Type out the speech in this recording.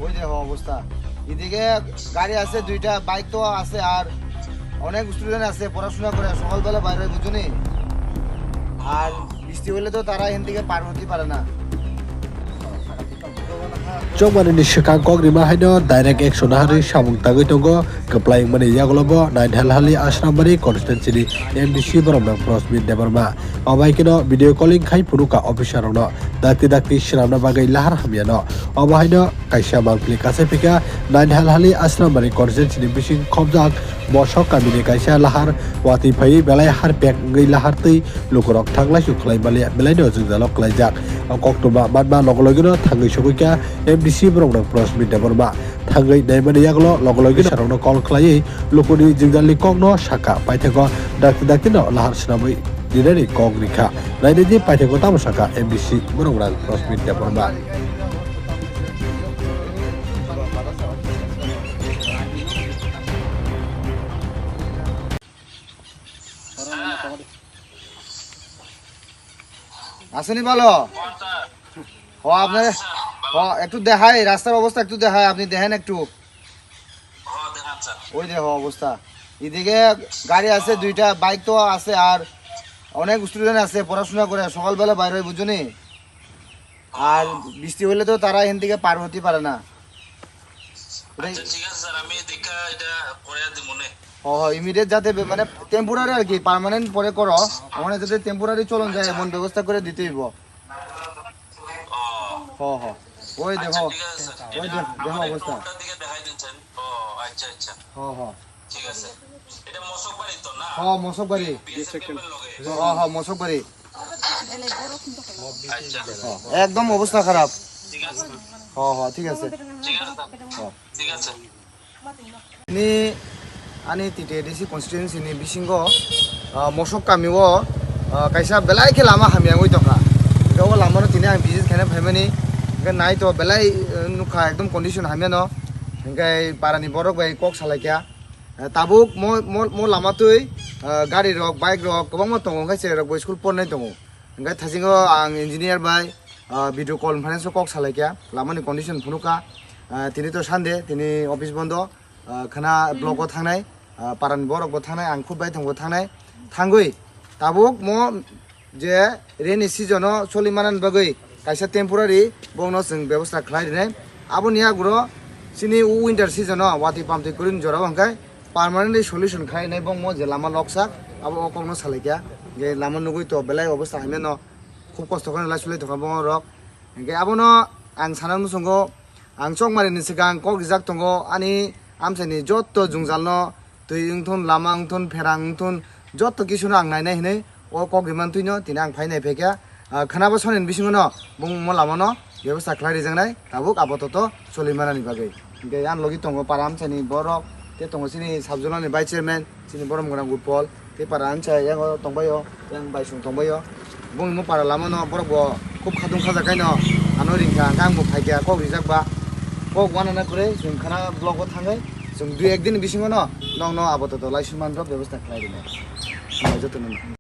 ওই দেখো অবস্থা। এদিকে গাড়ি আছে দুইটা, বাইক তো আছে, আর অনেক স্টুডেন্ট আছে পড়াশোনা করে সকালবেলা বাইরে বুঝুনি। আর বৃষ্টি হলে তো তারা এখান থেকে পার হতে পারে না। Jomani Shikang Kong Rima Hino, direct action Hari, Shamung Tagitongo, complying money Yagolobo, Nine Hali Ashramari, constantly, MDC Bromna Prosmit Deverma, Obaikino, video calling Kai Puruka official, Dati Shramna Bagai Lahar Hamiano, Obahino, Kaisha Mankli Kasepika, Nine Hali Ashramari, constantly fishing Kobzak, Boshok, Kamini Kaisha Lahar, Wati Pai, Belay Harpek, Gilaharti, Lukurok Tangla, Yuklai Malia, Beleno, the local Jack, Oktoba, Madma Logologino, Tangishuka, MDC Bromna Prosmit Deverma, Tangai Naimani Yaglo, Logologino, Sharono Kol Clay, Lukuni Jigali Kogno, Shaka, Paitego, Dakino, Lahar Shnabi, Dineri Kogrika, Naidi Paitego Tamasaka, MDC Bromna Prosmit Deverma. আসেনি ভালো ও আপনার একটু দেখাই রাস্তার অবস্থা, একটু দেখাই, আপনি দেখেন একটু। ওই দেখো অবস্থা। এদিকে গাড়ি আছে দুইটা, বাইক তো আছে, আর অনেক স্টুডেন্ট আছে পড়াশোনা করে সকালবেলা বাইরে হয় বুঝুনি। আর বৃষ্টি হলে তো তারা এখান থেকে পার হতে পারে না। ইমিডিয়েট যাতে মানে টেম্পোরারি আর কি, পার্মানেন্ট পরে করো, ওখানে যাতে টেম্পোরারি চলন যায় এমন ব্যবস্থা করে দিতে হইব। ওই দেখো, ওই দেখো অবস্থা। মশক বাড়ি, মশক বাড়ি একদম অবস্থা খারাপ। ঠিক আছে। ini ani tite desi constituency ni bisingo mosok kami wo kaisa belai ke lama hamiang oi toka ga wo lama no tine ang visit khane phaimani ga nai to belai nukha ekdom condition hamiano engai parani borok bai kok salakya tabuk mo lama tui gari rok bike rok kobang mo tongo kaise rok bo school pornai tongo engai thasingo ang engineer bai video conference kok salakya lama ni condition phunuka tini to sande tini office bondo khana block o thangnai paran borok bo thangnai ang khub bai thongbo thangnai thangui tabuk mo je rainy season o solimanan bagui kaisa temporary bongno sing ব্যবস্থা khlai dinai aboni agro sini winter season o wati pamte kurin jora bangkai permanently solution khlai nai bong mo je lama loksak abo okongno salekya je lama nugui to belai obostha hameno khub kosto khone lasulai thoka bong rok engke abono ang sanan musungo ang chongmari ni sigang kok rijak tongo ani amsani jotto jungjalno tui ungthon lama ungthon pherang ungthon jotto kisuna ang nainai hinai o kok riman tuino tini ang phainai phekya khanabo sonen bisingo no bung mo lama no ব্যবস্থা khlai rijangnai tabuk abototo solimanani bagai ge an logi tongo param chani borok te tongo sini sabjolani vice chairman sini borom gorang utpol te paran cha yango tongbayo yang baisung tongbayo bung mo para lama no borok bo khub khadung khajakai no ano ringka gang bo phaikya kok rijak ba kok wanana kore जों khana block o thangai जों 2-1 दिन bisingo no nong no abototo laisuman rok ব্যবস্থা khlai dinai jotono